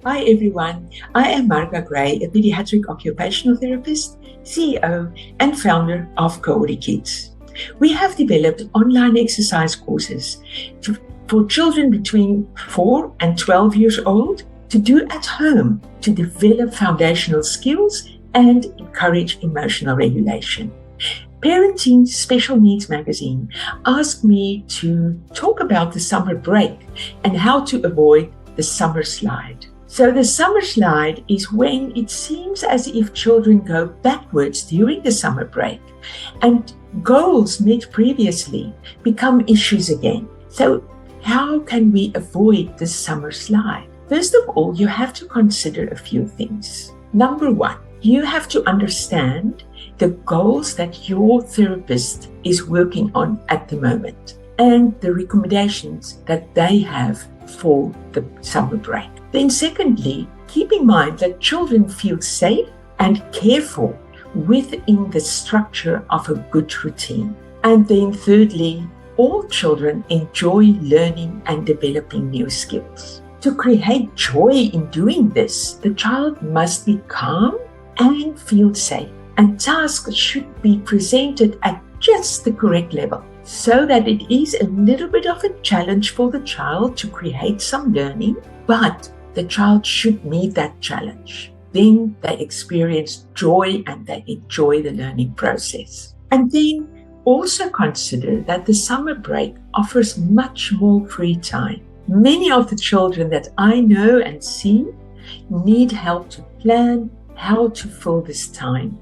Hi everyone, I am Marga Grey, a pediatric occupational therapist, CEO and founder of CoordiKids. We have developed online exercise courses for children between 4 and 12 years old to do at home to develop foundational skills and encourage emotional regulation. Parenting Special Needs magazine asked me to talk about the summer break and how to avoid the summer slide. So the summer slide is when it seems as if children go backwards during the summer break and goals met previously become issues again. So how can we avoid this summer slide? First of all, you have to consider a few things. Number one, you have to understand the goals that your therapist is working on at the moment and the recommendations that they have for the summer break. Then secondly, keep in mind that children feel safe and cared for within the structure of a good routine. And then thirdly, all children enjoy learning and developing new skills. To create joy in doing this, the child must be calm and feel safe. And tasks should be presented at just the correct level so that it is a little bit of a challenge for the child to create some learning, but the child should meet that challenge. Then they experience joy and they enjoy the learning process. And then also consider that the summer break offers much more free time. Many of the children that I know and see need help to plan how to fill this time.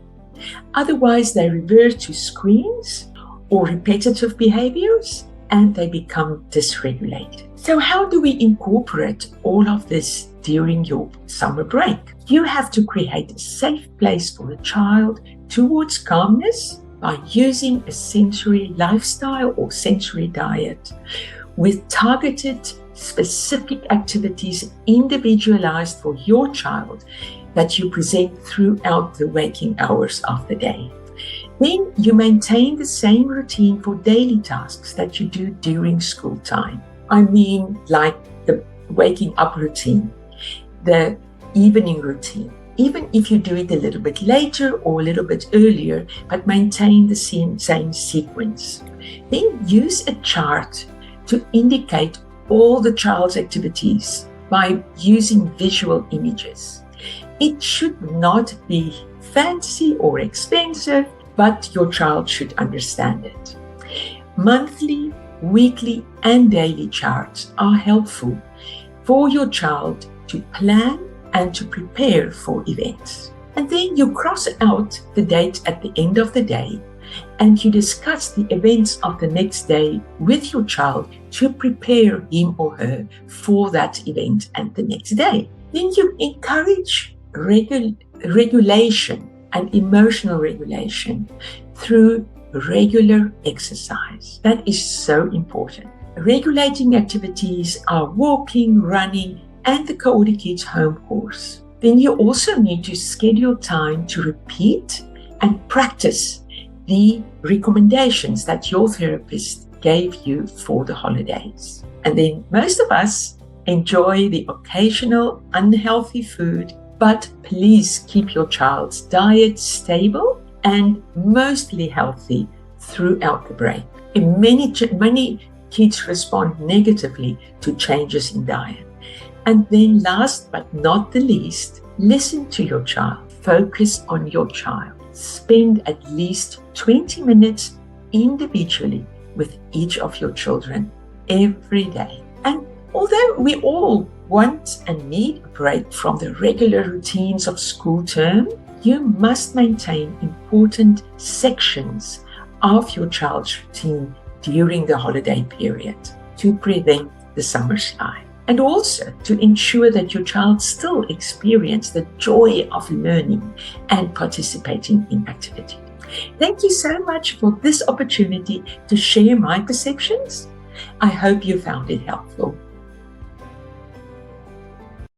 Otherwise, they revert to screens or repetitive behaviors and they become dysregulated. So how do we incorporate all of this during your summer break? You have to create a safe place for the child towards calmness by using a sensory lifestyle or sensory diet with targeted, specific activities individualized for your child that you present throughout the waking hours of the day. Then you maintain the same routine for daily tasks that you do during school time. I mean, like the waking up routine, the evening routine, even if you do it a little bit later or a little bit earlier, but maintain the same sequence. Then use a chart to indicate all the child's activities by using visual images. It should not be fancy or expensive, but your child should understand it. Monthly, weekly, and daily charts are helpful for your child to plan and to prepare for events. And then you cross out the date at the end of the day and you discuss the events of the next day with your child to prepare him or her for that event and the next day. Then you encourage regulation and emotional regulation through regular exercise. That is so important. Regulating activities are walking, running, and the CoordiKids home course. Then you also need to schedule time to repeat and practice the recommendations that your therapist gave you for the holidays. And then most of us enjoy the occasional unhealthy food, but please keep your child's diet stable and mostly healthy throughout the break. And many kids respond negatively to changes in diet. And then last but not the least, listen to your child. Focus on your child. Spend at least 20 minutes individually with each of your children every day. And although we all want and need a break from the regular routines of school term, you must maintain important sections of your child's routine during the holiday period to prevent the summer slide. And also to ensure that your child still experiences the joy of learning and participating in activity. Thank you so much for this opportunity to share my perceptions. I hope you found it helpful.